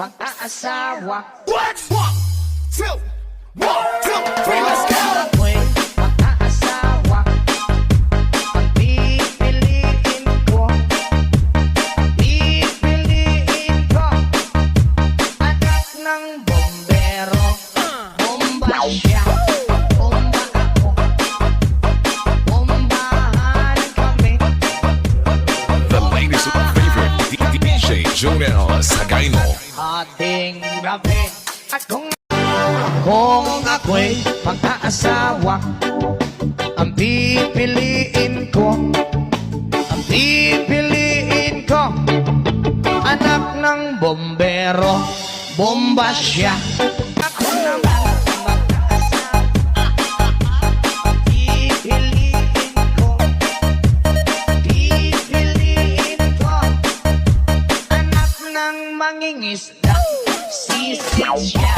pag-aasawa. What? 1, 2, 3, let's go! Ako'y pag-aasawa. Ang pipiliin ko, pipiliin ko. Anak ng bombero, bomba siya, bomba ako. Bombahan kami. The latest favorite DJ Jonel Sagayno. Ating gabi at kung ako'y pag-aasawa, ang pipiliin ko, anak ng bombero, bomba siya. Ako naman mag-aasawa, pipiliin ko, anak ng mangingisda, sisid siya.